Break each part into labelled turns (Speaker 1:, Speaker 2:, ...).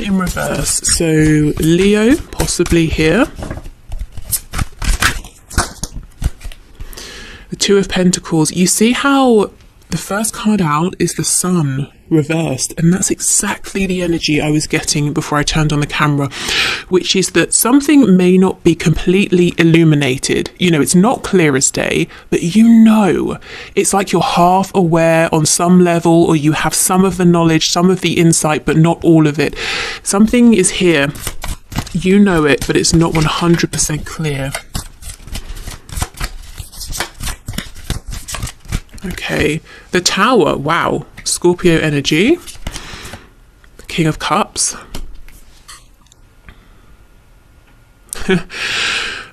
Speaker 1: in reverse. So Leo, possibly here. The Two of Pentacles. You see how the first card out is the Sun reversed, and that's exactly the energy I was getting before I turned on the camera, which is that something may not be completely illuminated. You know, it's not clear as day, but you know, it's like you're half aware on some level, or you have some of the knowledge, some of the insight, but not all of it. Something is here, you know it, but it's not 100% clear. Okay, the Tower, wow, Scorpio energy, the King of Cups.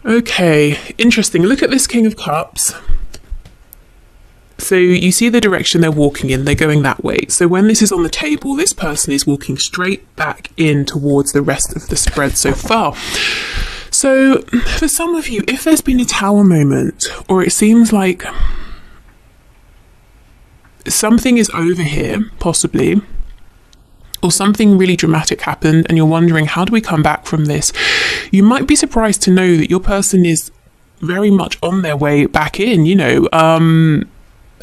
Speaker 1: Okay, interesting. Look at this King of Cups. So you see the direction they're walking in, they're going that way. So when this is on the table, this person is walking straight back in towards the rest of the spread so far. So for some of you, if there's been a Tower moment, or it seems like something is over here, possibly, or something really dramatic happened and you're wondering, how do we come back from this? You might be surprised to know that your person is very much on their way back in, you know,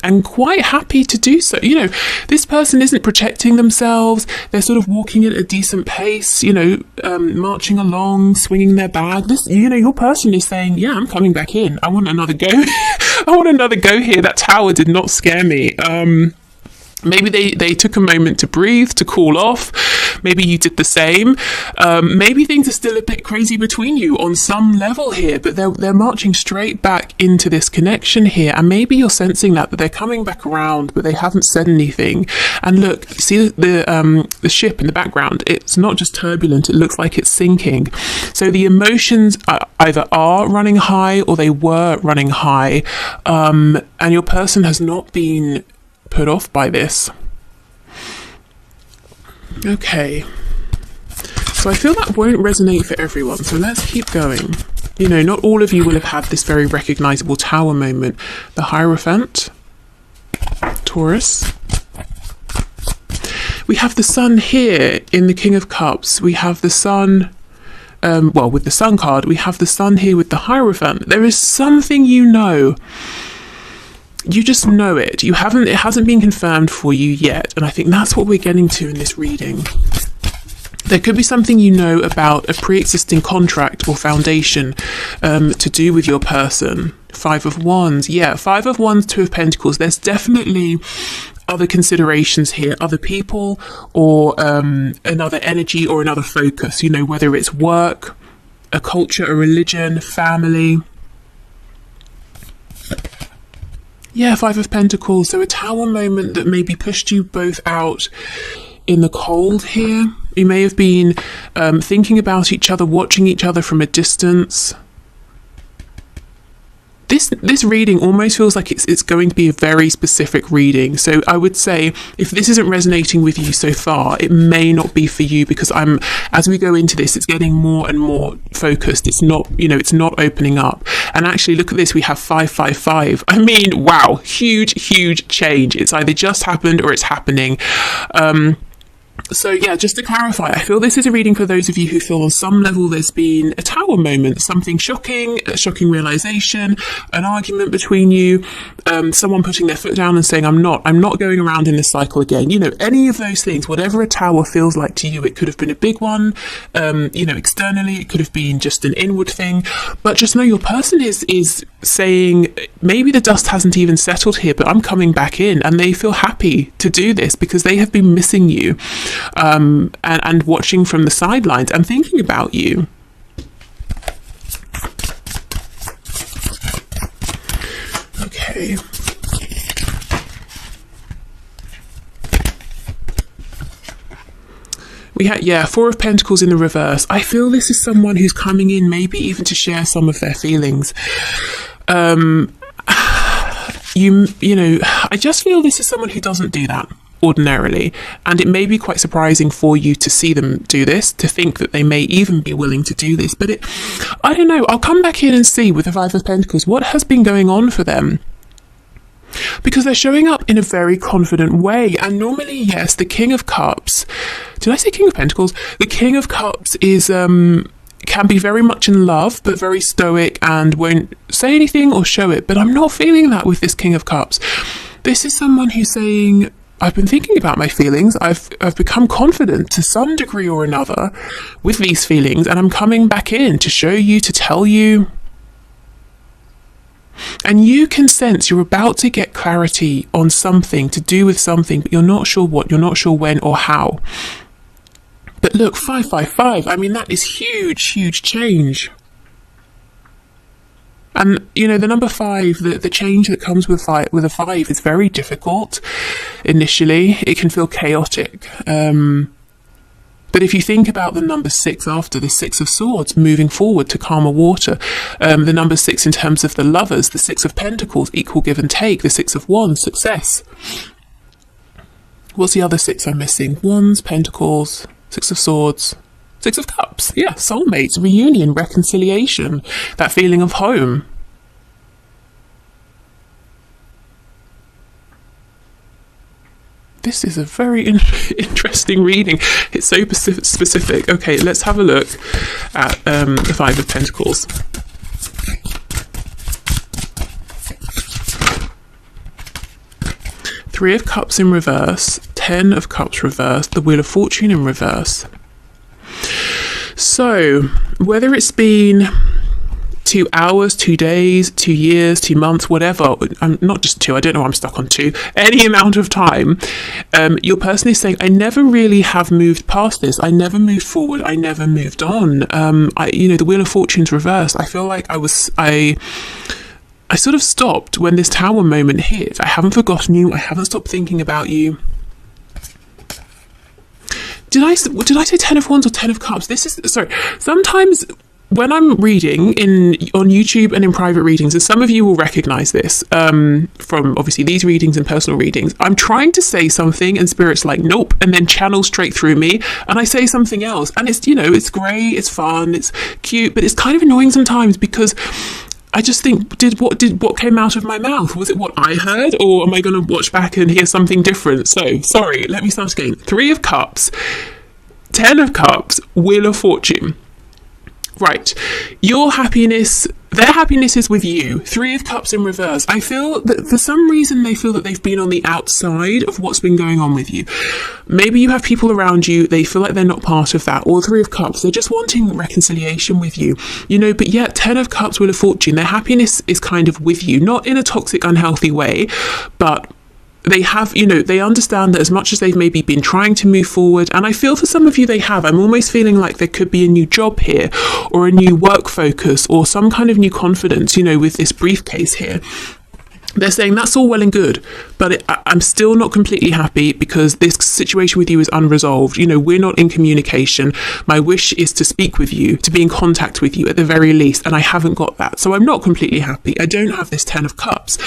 Speaker 1: and quite happy to do so. You know, this person isn't protecting themselves. They're sort of walking at a decent pace, you know, marching along, swinging their bag. This, you know, your person is saying, yeah, I'm coming back in. I want another go. I want another go here. That Tower did not scare me. Maybe they took a moment to breathe, to cool off. Maybe you did the same. Maybe things are still a bit crazy between you on some level here, but they're marching straight back into this connection here. And maybe you're sensing that they're coming back around, but they haven't said anything. And look, see the ship in the background? It's not just turbulent, it looks like it's sinking. So the emotions either are running high or they were running high. And your person has not been put off by this. Okay, so I feel that won't resonate for everyone, so let's keep going. You know, not all of you will have had this very recognizable Tower moment. The Hierophant, Taurus. We have the Sun here in the King of Cups. We have the Sun, well, with the Sun card, we have the Sun here with the Hierophant. There is something, you know, you just know it. It hasn't been confirmed for you yet. And I think that's what we're getting to in this reading. There could be something you know about a pre-existing contract or foundation to do with your person. Five of Wands. Yeah, Five of Wands, Two of Pentacles. There's definitely other considerations here, other people, or another energy or another focus, you know, whether it's work, a culture, a religion, family. Yeah, Five of Pentacles. So a Tower moment that maybe pushed you both out in the cold here. You may have been thinking about each other, watching each other from a distance. This reading almost feels like it's going to be a very specific reading. So I would say if this isn't resonating with you so far, it may not be for you, because as we go into this, it's getting more and more focused. It's not, you know, it's not opening up. And actually, look at this. We have 555. I mean, wow, huge change. It's either just happened or it's happening. So yeah, just to clarify, I feel this is a reading for those of you who feel on some level there's been a Tower moment, something shocking, a shocking realization, an argument between you, someone putting their foot down and saying, I'm not going around in this cycle again. You know, any of those things, whatever a Tower feels like to you, it could have been a big one, you know, externally, it could have been just an inward thing, but just know your person is saying, maybe the dust hasn't even settled here, but I'm coming back in, and they feel happy to do this because they have been missing you. And watching from the sidelines and thinking about you. Okay. We had, yeah, Four of Pentacles in the reverse. I feel this is someone who's coming in maybe even to share some of their feelings. You know, I just feel this is someone who doesn't do that ordinarily, and it may be quite surprising for you to see them do this, to think that they may even be willing to do this, but I don't know, I'll come back in and see with the Five of Pentacles what has been going on for them. because they're showing up in a very confident way. And normally, yes, the King of Cups, did I say King of Pentacles? The King of Cups is can be very much in love, but very stoic and won't say anything or show it. But I'm not feeling that with this King of Cups. This is someone who's saying, I've been thinking about my feelings. I've become confident to some degree or another with these feelings, and I'm coming back in to show you, to tell you. And you can sense you're about to get clarity on something to do with something, but you're not sure what, you're not sure when or how. But look, 555, I mean, that is huge, huge change. And, you know, the number 5, the change that comes with a 5 is very difficult initially. It can feel chaotic. But if you think about the number 6 after, the 6 of Swords, moving forward to calmer water, the number 6 in terms of the lovers, the 6 of Pentacles, equal give and take, the 6 of Wands, success. What's the other 6 I'm missing? Wands, Pentacles, 6 of Swords, 6 of Cups. Yeah, soulmates, reunion, reconciliation, that feeling of home. This is a very interesting reading. It's so specific. Okay, let's have a look at the 5 of Pentacles. Three of Cups in reverse, 10 of Cups reversed, the Wheel of Fortune in reverse. So, whether it's been 2 hours, 2 days, 2 years, 2 months, whatever, not just 2, I don't know why I'm stuck on 2, any amount of time, your person is saying, I never really have moved past this. I never moved forward. I never moved on. The Wheel of Fortune's reversed. I feel like I sort of stopped when this Tower moment hit. I haven't forgotten you. I haven't stopped thinking about you. Did I say 10 of Wands or 10 of Cups? Sorry. Sometimes when I'm reading on YouTube and in private readings, and some of you will recognize this from obviously these readings and personal readings, I'm trying to say something and Spirit's like, nope, and then channel straight through me and I say something else. And it's, it's great, it's fun, it's cute, but it's kind of annoying sometimes because I just think, what came out of my mouth? Was it what I heard, or am I going to watch back and hear something different? So, sorry, let me start again. 3 of Cups, 10 of Cups, Wheel of Fortune. Right, your happiness, their happiness is with you. 3 of Cups in reverse. I feel that for some reason they feel that they've been on the outside of what's been going on with you. Maybe you have people around you, they feel like they're not part of that. Or 3 of Cups, they're just wanting reconciliation with you. But yet 10 of Cups, Wheel of Fortune, their happiness is kind of with you. Not in a toxic, unhealthy way, but they have, they understand that as much as they've maybe been trying to move forward, and I feel for some of you they have, I'm almost feeling like there could be a new job here, or a new work focus, or some kind of new confidence, with this briefcase here. They're saying that's all well and good, but I'm still not completely happy because this situation with you is unresolved. We're not in communication. My wish is to speak with you, to be in contact with you at the very least, and I haven't got that. So I'm not completely happy. I don't have this 10 of Cups.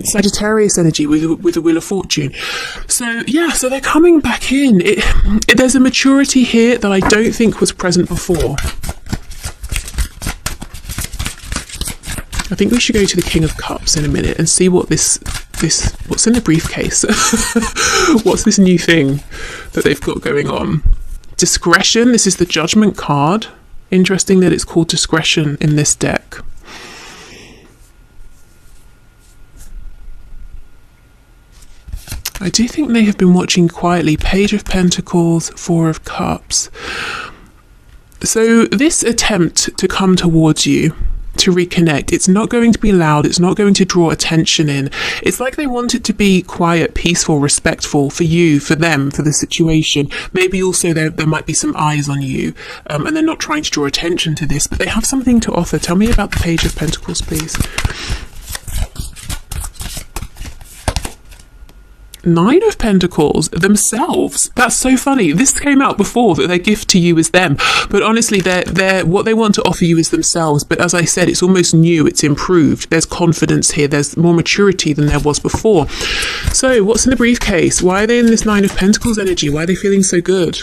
Speaker 1: Sagittarius energy with the Wheel of Fortune. So yeah, so they're coming back in. There's a maturity here that I don't think was present before. I think we should go to the King of Cups in a minute and see what what's in the briefcase. What's this new thing that they've got going on? Discretion. This is the Judgment card. Interesting that it's called Discretion in this deck. I do think they have been watching quietly. Page of Pentacles, 4 of Cups. So this attempt to come towards you, to reconnect, it's not going to be loud, it's not going to draw attention in. It's like they want it to be quiet, peaceful, respectful for you, for them, for the situation. Maybe also there might be some eyes on you, and they're not trying to draw attention to this, but they have something to offer. Tell me about the Page of Pentacles, please. 9 of Pentacles themselves. That's so funny. This came out before, that their gift to you is them, but honestly they're what they want to offer you is themselves. But as I said, it's almost new, it's improved. There's confidence here, there's more maturity than there was before. So what's in the briefcase? Why are they in this 9 of Pentacles energy? Why are they feeling so good?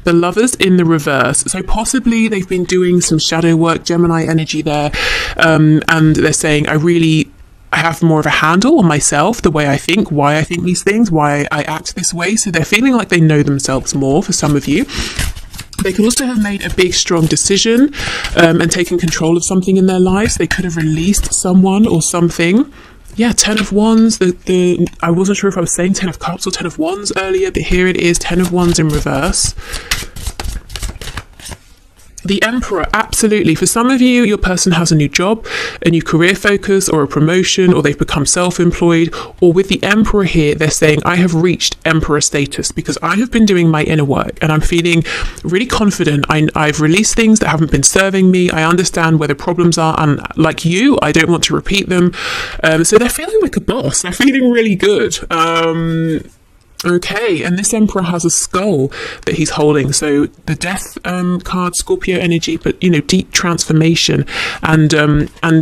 Speaker 1: The Lovers in the reverse. So possibly they've been doing some shadow work, Gemini energy there, and they're saying, I really I have more of a handle on myself, the way I think, why I think these things, why I act this way. So they're feeling like they know themselves more for some of you. They could also have made a big, strong decision and taken control of something in their lives. They could have released someone or something. Yeah, 10 of Wands. I wasn't sure if I was saying 10 of Cups or 10 of Wands earlier, but here it is, 10 of Wands in reverse. The Emperor, absolutely. For some of you, your person has a new job, a new career focus, or a promotion, or they've become self-employed. Or with the Emperor here, they're saying, I have reached Emperor status because I have been doing my inner work and I'm feeling really confident. I've released things that haven't been serving me. I understand where the problems are, and like you, I don't want to repeat them. So they're feeling like a boss. They're feeling really good. Okay, and this Emperor has a skull that he's holding. So the Death card, Scorpio energy, but, you know, deep transformation and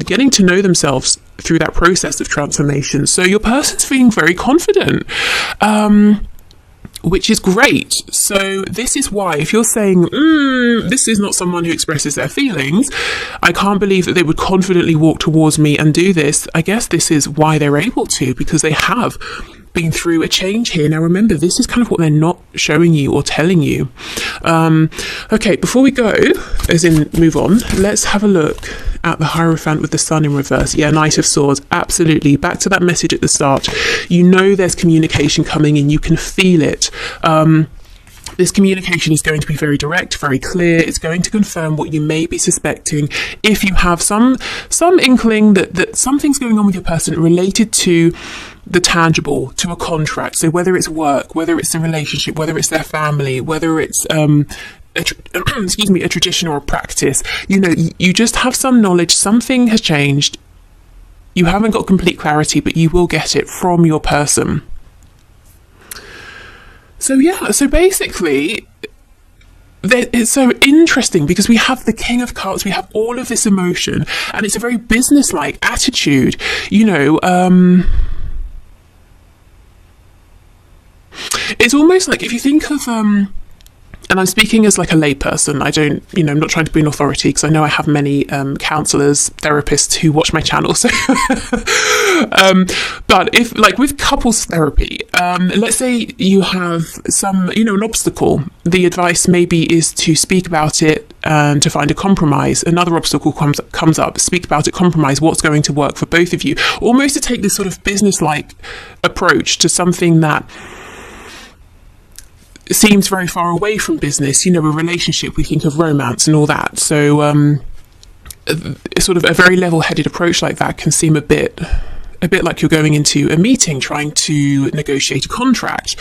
Speaker 1: getting to know themselves through that process of transformation. So your person's feeling very confident, which is great. So this is why, if you're saying, this is not someone who expresses their feelings, I can't believe that they would confidently walk towards me and do this. I guess this is why they're able to, because they have been through a change here. Now remember, this is kind of what they're not showing you or telling you. Okay, before we go, as in move on, let's have a look at the Hierophant with the Sun in reverse. Yeah, Knight of Swords, absolutely. Back to that message at the start. You know there's communication coming in, you can feel it. This communication is going to be very direct, very clear. It's going to confirm what you may be suspecting. If you have some inkling that something's going on with your person related to the tangible, to a contract. So whether it's work, whether it's a relationship, whether it's their family, whether it's a tradition or a practice, you know, you just have some knowledge, something has changed. You haven't got complete clarity, but you will get it from your person. So yeah, so basically, it's so interesting because we have the King of Cups, we have all of this emotion, and it's a very business-like attitude, you know. It's almost like, if you think of, and I'm speaking as like a layperson, I don't, you know, I'm not trying to be an authority because I know I have many counsellors, therapists who watch my channel. So, but if, like with couples therapy, let's say you have some, you know, an obstacle, the advice maybe is to speak about it and to find a compromise. Another obstacle comes up, speak about it, compromise, what's going to work for both of you. Almost to take this sort of business-like approach to something that seems very far away from business, you know, a relationship, we think of romance and all that. So sort of a very level-headed approach like that can seem a bit like you're going into a meeting trying to negotiate a contract.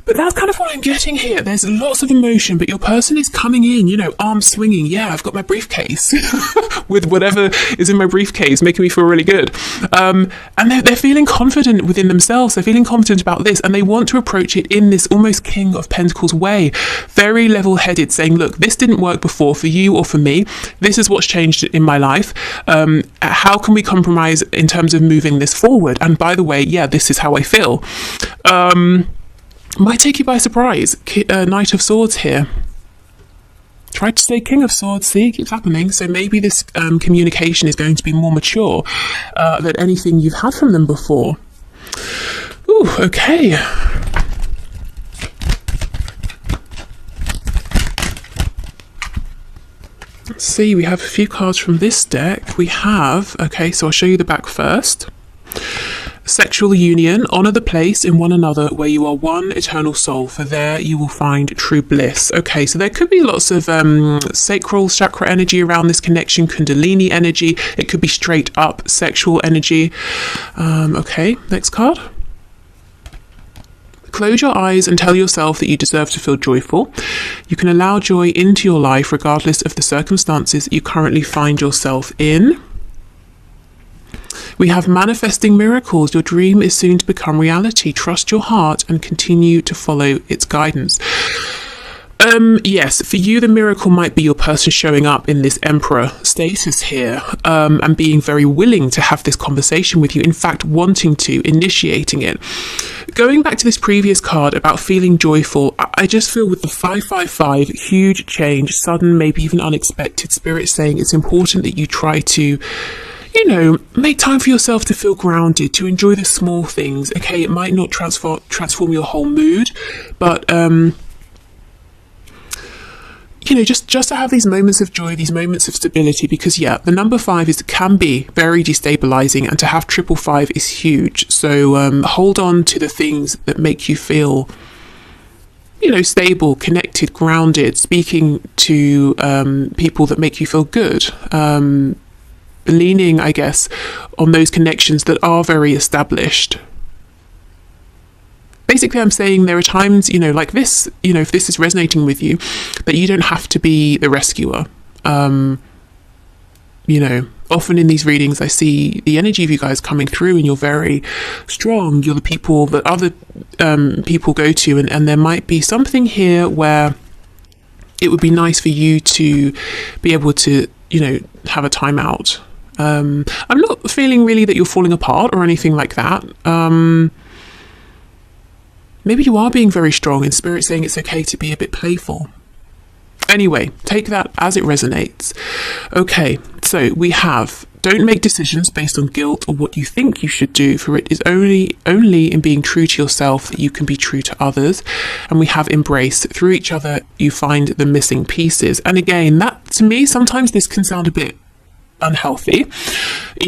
Speaker 1: But that's kind of what I'm getting here. There's lots of emotion, but your person is coming in, you know, arms swinging. Yeah, I've got my briefcase with whatever is in my briefcase, making me feel really good. And they're feeling confident within themselves. They're feeling confident about this, and they want to approach it in this almost King of Pentacles way. Very level-headed, saying, look, this didn't work before for you or for me. This is what's changed in my life. How can we compromise in terms of moving this forward? And by the way, yeah, this is how I feel. Might take you by surprise. Knight of Swords here. Tried to say King of Swords, see, it keeps happening. So maybe this communication is going to be more mature than anything you've had from them before. Ooh, okay. Let's see, we have a few cards from this deck. We have, okay, so I'll show you the back first. Sexual union, honour the place in one another where you are one eternal soul, for there you will find true bliss. Okay, so there could be lots of sacral chakra energy around this connection, kundalini energy. It could be straight up sexual energy. Okay, next card. Close your eyes and tell yourself that you deserve to feel joyful. You can allow joy into your life regardless of the circumstances you currently find yourself in. We have manifesting miracles. Your dream is soon to become reality. Trust your heart and continue to follow its guidance. Yes, for you, the miracle might be your person showing up in this Emperor status here, and being very willing to have this conversation with you. In fact, wanting to, initiating it. Going back to this previous card about feeling joyful, I just feel with the 555, huge change, sudden, maybe even unexpected, spirit saying it's important that you try to, make time for yourself to feel grounded, to enjoy the small things. Okay, it might not transform your whole mood, but just to have these moments of joy, these moments of stability, because the number 5 can be very destabilizing, and to have 555 is huge. So hold on to the things that make you feel stable, connected, grounded, speaking to people that make you feel good, leaning, I guess, on those connections that are very established. Basically, I'm saying there are times, like this, if this is resonating with you, that you don't have to be the rescuer. Often in these readings, I see the energy of you guys coming through, and you're very strong. You're the people that other people go to, and there might be something here where it would be nice for you to be able to, have a timeout. I'm not feeling really that you're falling apart or anything like that. Maybe you are being very strong, and Spirit saying it's okay to be a bit playful. Anyway, take that as it resonates. Okay, so we have, don't make decisions based on guilt or what you think you should do, for it is only in being true to yourself that you can be true to others. And we have embrace. Through each other, you find the missing pieces. And again, that, to me, sometimes this can sound a bit unhealthy,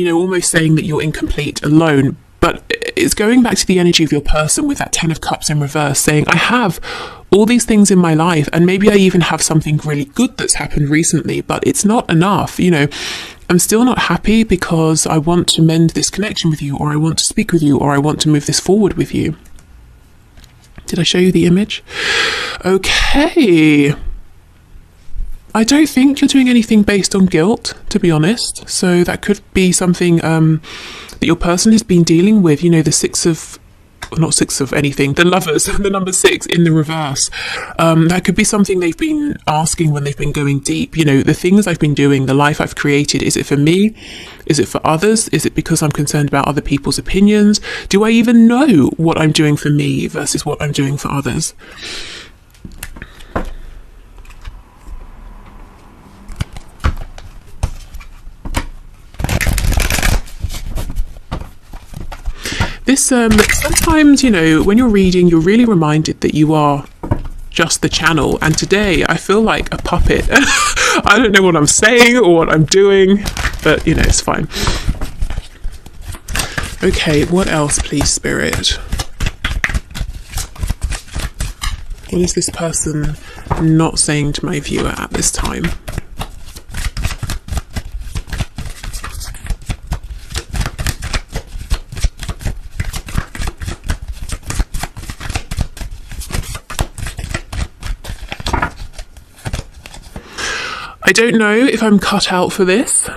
Speaker 1: almost saying that you're incomplete alone. But it's going back to the energy of your person with that 10 of Cups in reverse, saying, I have all these things in my life, and maybe I even have something really good that's happened recently, but it's not enough. I'm still not happy because I want to mend this connection with you, or I want to speak with you, or I want to move this forward with you. Did I show you the image? Okay. I don't think you're doing anything based on guilt, to be honest. So that could be something that your person has been dealing with. The the Lovers, the number 6 in the reverse. That could be something they've been asking when they've been going deep. The things I've been doing, the life I've created, is it for me? Is it for others? Is it because I'm concerned about other people's opinions? Do I even know what I'm doing for me versus what I'm doing for others? This, sometimes, when you're reading, you're really reminded that you are just the channel. And today I feel like a puppet. I don't know what I'm saying or what I'm doing, but, it's fine. Okay, what else, please, Spirit? What is this person not saying to my viewer at this time? I don't know if I'm cut out for this.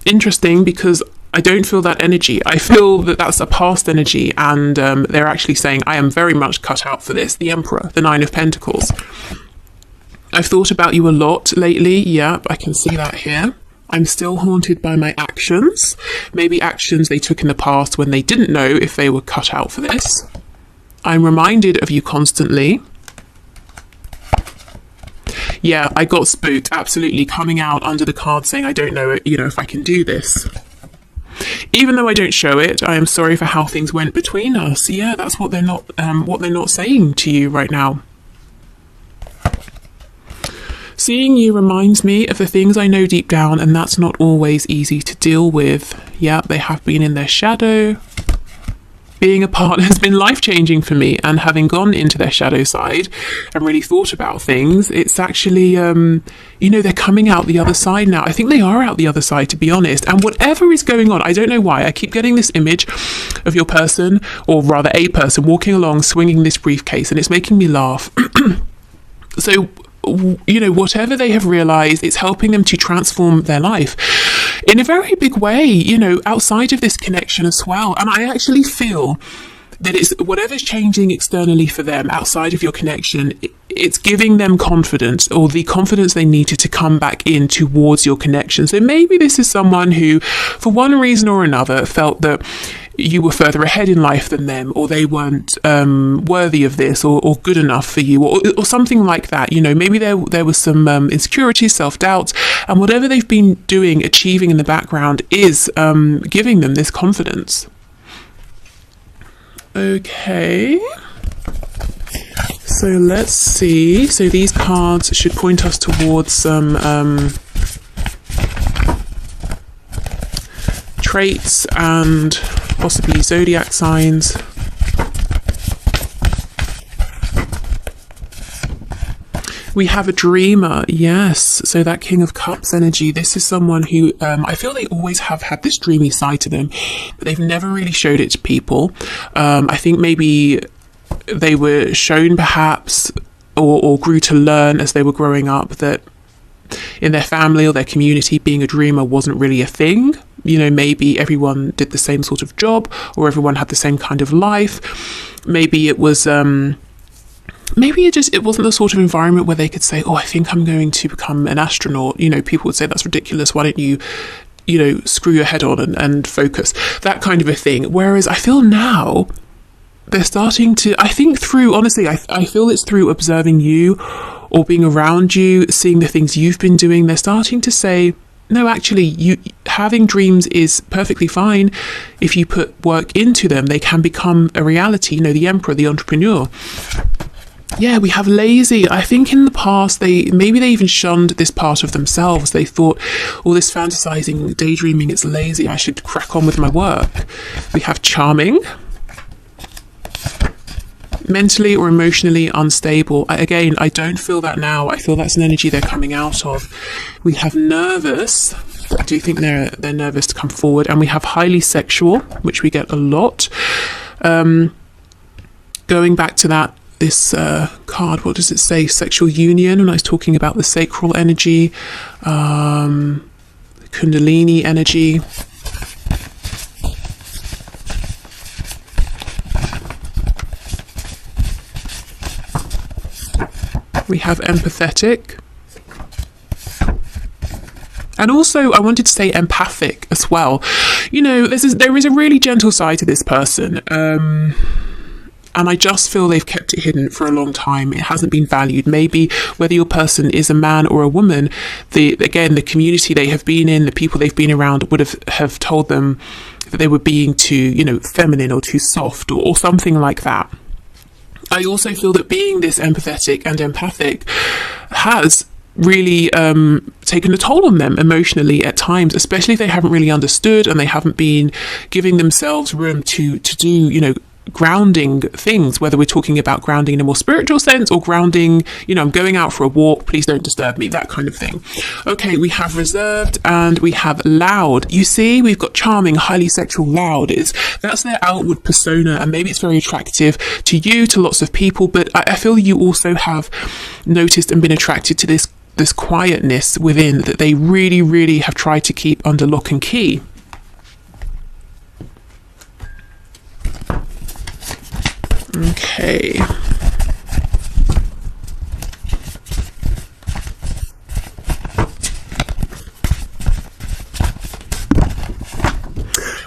Speaker 1: Interesting, because I don't feel that energy. I feel that that's a past energy, and they're actually saying I am very much cut out for this. The Emperor, the 9 of Pentacles. I've thought about you a lot lately. Yep, I can see that here. I'm still haunted by my actions. Maybe actions they took in the past when they didn't know if they were cut out for this. I'm reminded of you constantly. Yeah, I got spooked, absolutely, coming out under the card saying, I don't know, if I can do this. Even though I don't show it, I am sorry for how things went between us. Yeah, that's what they're not saying to you right now. Seeing you reminds me of the things I know deep down, and that's not always easy to deal with. Yeah, they have been in their shadow. Being apart has been life-changing for me, and having gone into their shadow side and really thought about things, it's actually, they're coming out the other side now. I think they are out the other side, to be honest. And whatever is going on, I don't know why, I keep getting this image of your person, or rather a person, walking along, swinging this briefcase, and it's making me laugh. So, whatever they have realized, it's helping them to transform their life in a very big way, outside of this connection as well. And I actually feel that it's whatever's changing externally for them outside of your connection, it's giving them confidence, or the confidence they needed to come back in towards your connection. So maybe this is someone who, for one reason or another, felt that you were further ahead in life than them, or they weren't worthy of this, or good enough for you, or something like that. Maybe there was some insecurity, self-doubt, And whatever they've been doing, achieving in the background is giving them this confidence. Okay. So let's see. So these cards should point us towards some traits and possibly zodiac signs. We have a dreamer, yes. So that King of Cups energy, this is someone who, I feel they always have had this dreamy side to them, but they've never really showed it to people. I think maybe they were shown perhaps, or grew to learn as they were growing up, that in their family or their community, being a dreamer wasn't really a thing. You know, maybe everyone did the same sort of job, or everyone had the same kind of life. Maybe it was... maybe it wasn't the sort of environment where they could say, oh, I think I'm going to become an astronaut. You know, people would say, that's ridiculous. Why don't you screw your head on and focus? That kind of a thing. Whereas I feel now they're starting to, I think through, honestly, I feel it's through observing you or being around you, seeing the things you've been doing. They're starting to say, no, actually, you having dreams is perfectly fine. If you put work into them, they can become a reality. You know, the emperor, the entrepreneur. Yeah, we have lazy. I think in the past, they even shunned this part of themselves. They thought, all this fantasizing, daydreaming, it's lazy. I should crack on with my work. We have charming. Mentally or emotionally unstable. Again, I don't feel that now. I feel that's an energy they're coming out of. We have nervous. I do think they're nervous to come forward. And we have highly sexual, which we get a lot. Going back to that, this card, what does it say? Sexual union, when I was talking about the sacral energy, Kundalini energy. We have empathetic. And also, I wanted to say empathic as well. You know, there is a really gentle side to this person. And I just feel they've kept it hidden for a long time. It hasn't been valued. Maybe whether your person is a man or a woman, the community they have been in, the people they've been around would have told them that they were being too, feminine or too soft or something like that. I also feel that being this empathetic and empathic has really taken a toll on them emotionally at times, especially if they haven't really understood and they haven't been giving themselves room to do, grounding things, whether we're talking about grounding in a more spiritual sense or grounding, I'm going out for a walk, please don't disturb me, that kind of thing. Okay, we have reserved and we have loud. You see, we've got charming, highly sexual, loud. That's their outward persona, and maybe it's very attractive to you, to lots of people, but I feel you also have noticed and been attracted to this quietness within that they really, really have tried to keep under lock and key. Okay.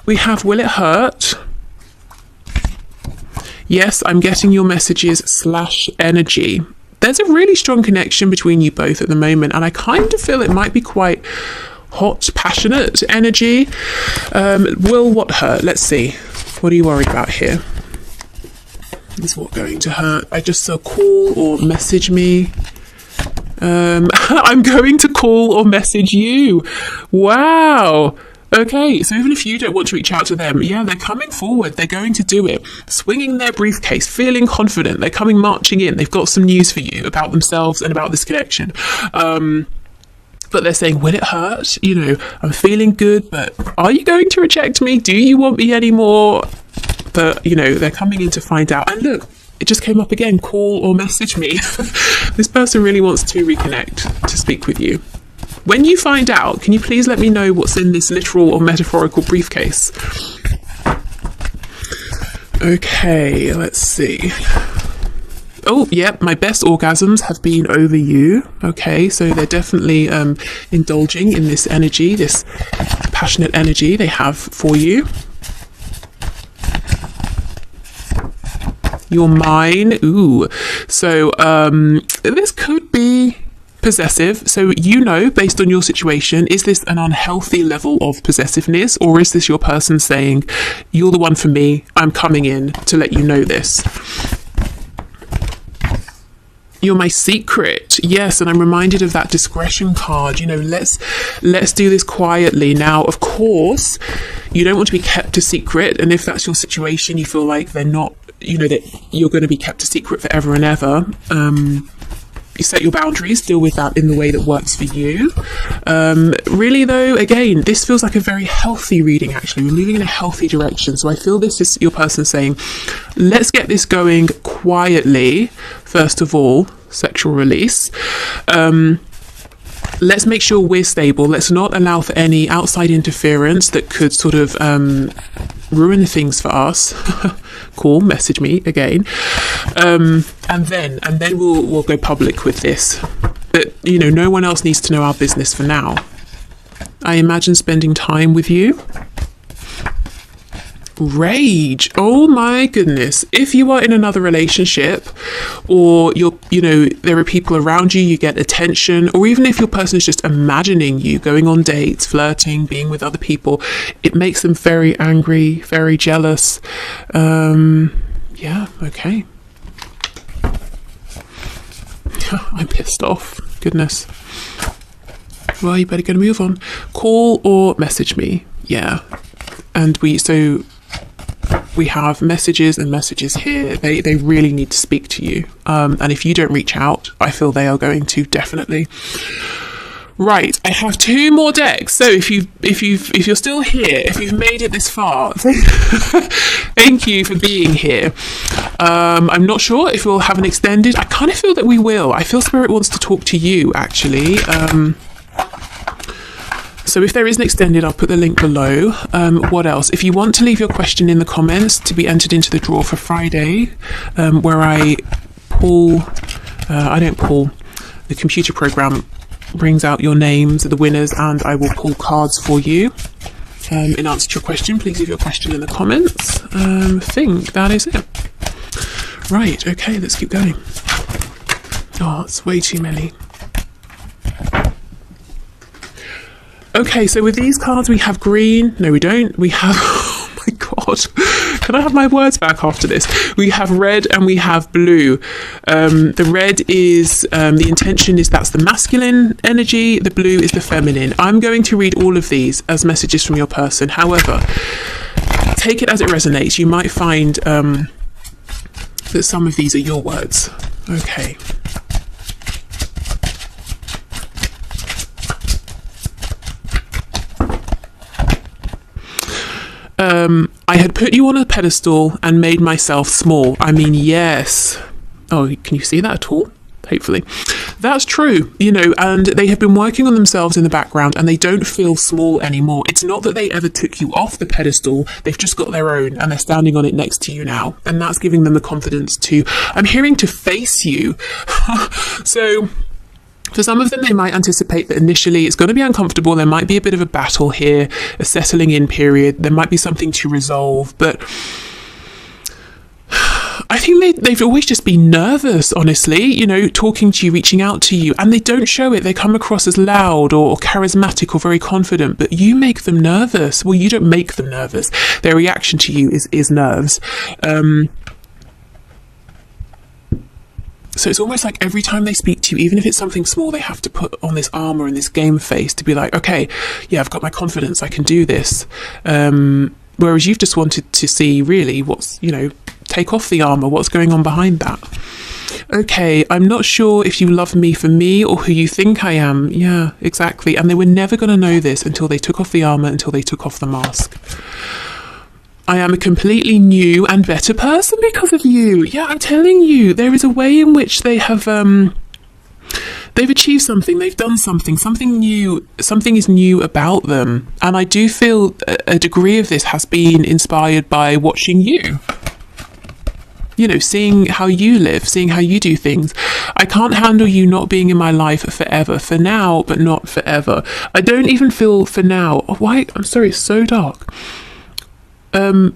Speaker 1: We have will it hurt? Yes, I'm getting your messages / energy. There's a really strong connection between you both at the moment, and I kind of feel it might be quite hot, passionate energy. Will what hurt? Let's see. What are you worried about here? Is what going to hurt? I just saw call or message me. I'm going to call or message you. Wow. Okay, so even if you don't want to reach out to them, yeah, they're coming forward. They're going to do it. Swinging their briefcase, feeling confident. They're coming marching in. They've got some news for you about themselves and about this connection. But they're saying, will it hurt? I'm feeling good, but are you going to reject me? Do you want me anymore? But, they're coming in to find out. And look, it just came up again, call or message me. This person really wants to reconnect, to speak with you. When you find out, can you please let me know what's in this literal or metaphorical briefcase? Okay, let's see. Oh, yep, my best orgasms have been over you. Okay, so they're definitely indulging in this energy, this passionate energy they have for you. You're mine. Ooh. So this could be possessive. So, based on your situation, is this an unhealthy level of possessiveness, or is this your person saying, you're the one for me, I'm coming in to let you know this? You're my secret. Yes, and I'm reminded of that discretion card. Let's do this quietly. Now, of course, you don't want to be kept a secret, and if that's your situation, you feel like they're not, that you're going to be kept a secret forever and ever. You set your boundaries, deal with that in the way that works for you. Really though, again, this feels like a very healthy reading, actually. We're moving in a healthy direction. So I feel this is your person saying, let's get this going quietly. First of all, sexual release. Let's make sure we're stable. Let's not allow for any outside interference that could sort of ruin things for us. Cool, message me again. And then we'll go public with this. But no one else needs to know our business for now. I imagine spending time with you. Rage. Oh my goodness. If you are in another relationship, or there are people around you, you get attention, or even if your person is just imagining you going on dates, flirting, being with other people, it makes them very angry, very jealous. Yeah, okay. I'm pissed off. Goodness. Well, you better go and move on. Call or message me. Yeah. And we have messages and messages here. They really need to speak to you. And if you don't reach out, I feel they are going to, definitely. Right, I have 2 more decks. So if you're still here, if you've made it this far, thank you for being here. I'm not sure if we'll have an extended. I kind of feel that we will. I feel Spirit wants to talk to you, actually. So if there is an extended, I'll put the link below. What else? If you want to leave your question in the comments to be entered into the draw for Friday, where I don't pull, the computer program brings out your names of the winners, and I will pull cards for you. In answer to your question, please leave your question in the comments. I think that is it. Right, okay, let's keep going. Oh, it's way too many. Okay, so with these cards, we have green. No, we don't. We have, oh my God, can I have my words back after this? We have red and we have blue. The red is, the intention is that's the masculine energy. The blue is the feminine. I'm going to read all of these as messages from your person. However, take it as it resonates. You might find that some of these are your words. Okay. I had put you on a pedestal and made myself small. I mean, yes. Oh, can you see that at all? Hopefully. That's true, and they have been working on themselves in the background and they don't feel small anymore. It's not that they ever took you off the pedestal. They've just got their own and they're standing on it next to you now. And that's giving them the confidence to, I'm hearing, to face you. So for some of them, they might anticipate that initially it's going to be uncomfortable. There might be a bit of a battle here, a settling in period. There might be something to resolve, but I think they've always just been nervous, honestly, talking to you, reaching out to you, and they don't show it. They come across as loud or charismatic or very confident, but you make them nervous. Well, you don't make them nervous. Their reaction to you is nerves. So it's almost like every time they speak to you, even if it's something small, they have to put on this armor and this game face to be like, okay, yeah, I've got my confidence, I can do this. Whereas you've just wanted to see really what's, take off the armor, what's going on behind that. Okay, I'm not sure if you love me for me or who you think I am. Yeah, exactly. And they were never going to know this until they took off the armor, until they took off the mask. I am a completely new and better person because of you. Yeah, I'm telling you, there is a way in which they have, they've achieved something, they've done something new, something is new about them. And I do feel a degree of this has been inspired by watching you. Seeing how you live, seeing how you do things. I can't handle you not being in my life forever. For now, but not forever. I don't even feel for now. Why? I'm sorry, it's so dark.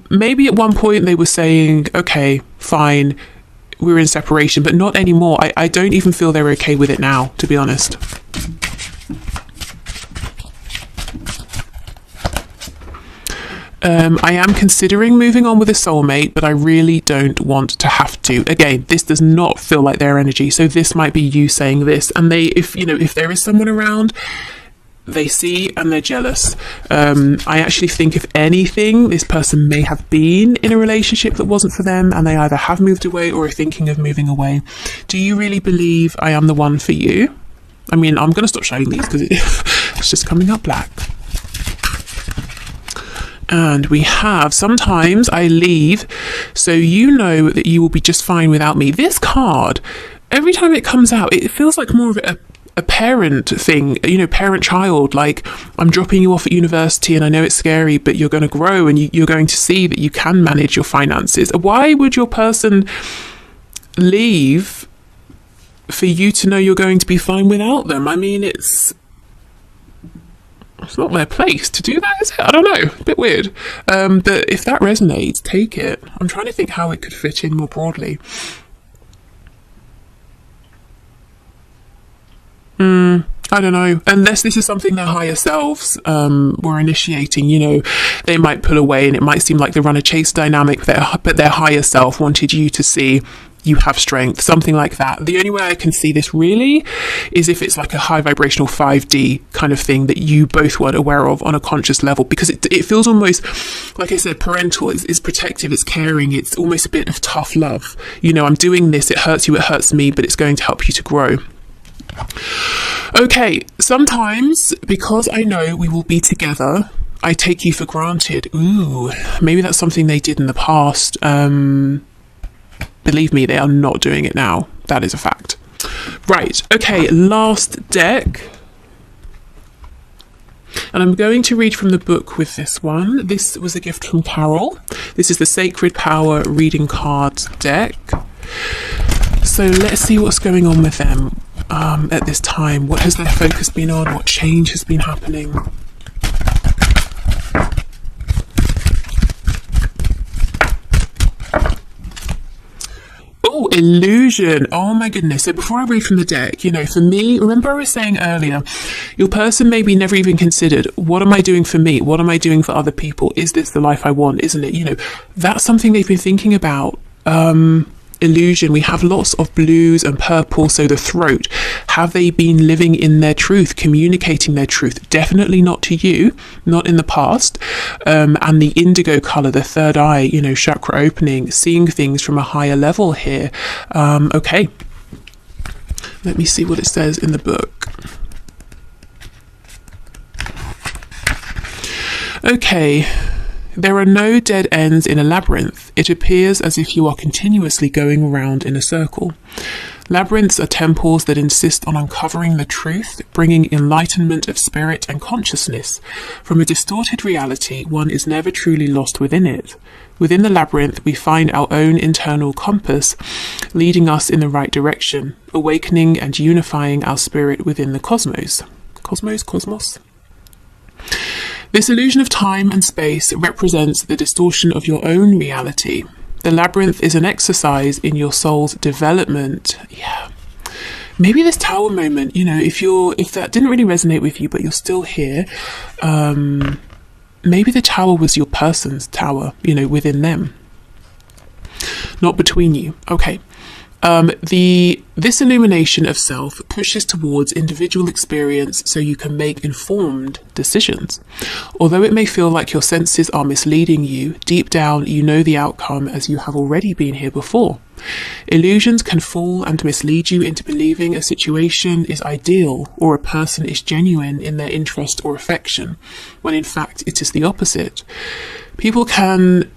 Speaker 1: Maybe at one point they were saying, okay, fine, we're in separation, but not anymore. I don't even feel they're okay with it now, to be honest. I am considering moving on with a soulmate, but I really don't want to have to. Again, this does not feel like their energy, so this might be you saying this. And if there is someone around, they see and they're jealous. I actually think, if anything, this person may have been in a relationship that wasn't for them, and they either have moved away or are thinking of moving away. Do you really believe I am the one for you? I mean, I'm going to stop showing these because it's just coming up black. And we have, sometimes I leave, so you know that you will be just fine without me. This card, every time it comes out, it feels like more of a parent thing, parent-child, like, I'm dropping you off at university and I know it's scary, but you're going to grow and you're going to see that you can manage your finances. Why would your person leave for you to know you're going to be fine without them? I mean, it's not their place to do that, is it? I don't know, a bit weird. But if that resonates, take it. I'm trying to think how it could fit in more broadly. I don't know, unless this is something their higher selves were initiating. They might pull away and it might seem like the runner-chase dynamic, but their higher self wanted you to see you have strength, something like that. The only way I can see this really is if it's like a high vibrational 5D kind of thing that you both weren't aware of on a conscious level, because it feels almost, like I said, parental. It's protective, it's caring, it's almost a bit of tough love. I'm doing this, it hurts you, it hurts me, but it's going to help you to grow. Okay, sometimes because I know we will be together, I take you for granted. Ooh, maybe that's something they did in the past. Believe me, they are not doing it now. That is a fact. Right, okay, last deck. And I'm going to read from the book with this one. This was a gift from Carol. This is the Sacred Power Reading Cards deck. So let's see what's going on with them at this time. What has their focus been on? What change has been happening? Oh, illusion. Oh my goodness. So before I read from the deck, for me, remember I was saying earlier, your person maybe never even considered, what am I doing for me? What am I doing for other people? Is this the life I want? Isn't it? That's something they've been thinking about. Illusion. We have lots of blues and purple, so the throat. Have they been living in their truth, communicating their truth? Definitely not to you, not in the past. And the indigo color, the third eye, chakra opening, seeing things from a higher level here. Okay, let me see what it says in the book. Okay. There are no dead ends in a labyrinth. It appears as if you are continuously going around in a circle. Labyrinths are temples that insist on uncovering the truth, bringing enlightenment of spirit and consciousness. From a distorted reality, one is never truly lost within it. Within the labyrinth, we find our own internal compass, leading us in the right direction, awakening and unifying our spirit within the cosmos. Cosmos? This illusion of time and space represents the distortion of your own reality. The labyrinth is an exercise in your soul's development. Yeah. Maybe this tower moment, if that didn't really resonate with you, but you're still here, maybe the tower was your person's tower, within them, not between you. Okay. This illumination of self pushes towards individual experience so you can make informed decisions. Although it may feel like your senses are misleading you, deep down you know the outcome as you have already been here before. Illusions can fool and mislead you into believing a situation is ideal or a person is genuine in their interest or affection, when in fact it is the opposite. People can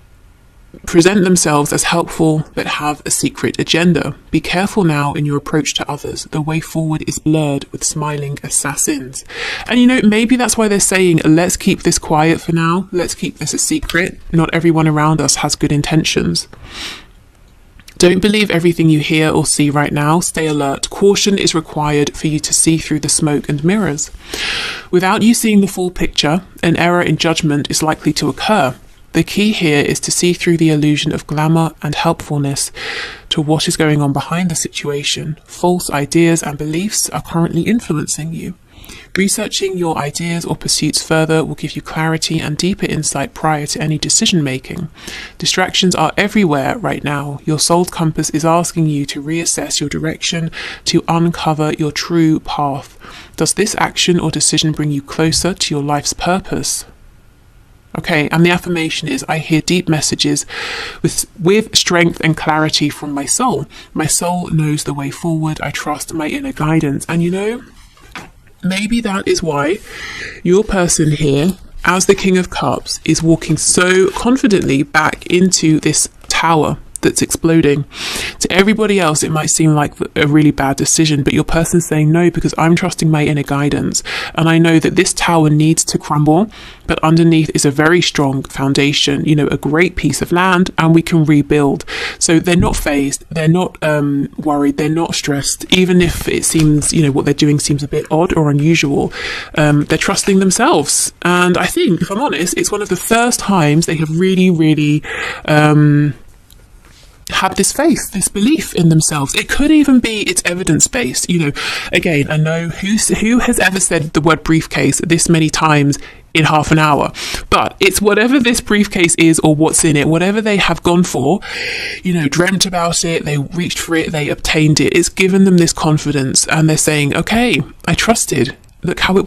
Speaker 1: present themselves as helpful but have a secret agenda. Be careful now in your approach to others. The way forward is blurred with smiling assassins. And maybe that's why they're saying, let's keep this quiet for now. Let's keep this a secret. Not everyone around us has good intentions. Don't believe everything you hear or see right now. Stay alert. Caution is required for you to see through the smoke and mirrors. Without you seeing the full picture, an error in judgment is likely to occur. The key here is to see through the illusion of glamour and helpfulness to what is going on behind the situation. False ideas and beliefs are currently influencing you. Researching your ideas or pursuits further will give you clarity and deeper insight prior to any decision making. Distractions are everywhere right now. Your soul compass is asking you to reassess your direction, to uncover your true path. Does this action or decision bring you closer to your life's purpose? Okay, and the affirmation is, I hear deep messages with strength and clarity from my soul. My soul knows the way forward. I trust my inner guidance. And you know, maybe that is why your person here, as the King of Cups, is walking so confidently back into this tower that's exploding. To everybody else, it might seem like a really bad decision, but your person's saying no, because I'm trusting my inner guidance. And I know that this tower needs to crumble, but underneath is a very strong foundation, you know, a great piece of land, and we can rebuild. So they're not phased, they're not worried, they're not stressed, even if it seems, you know, what they're doing seems a bit odd or unusual. They're trusting themselves. And I think, if I'm honest, it's one of the first times they have really had this faith, this belief in themselves. It could even be it's evidence-based. You know, again, I know who has ever said the word briefcase this many times in half an hour, but it's whatever this briefcase is or what's in it, whatever they have gone for, you know, dreamt about it, they reached for it, they obtained it. It's given them this confidence, and they're saying, okay, I trusted. Look how it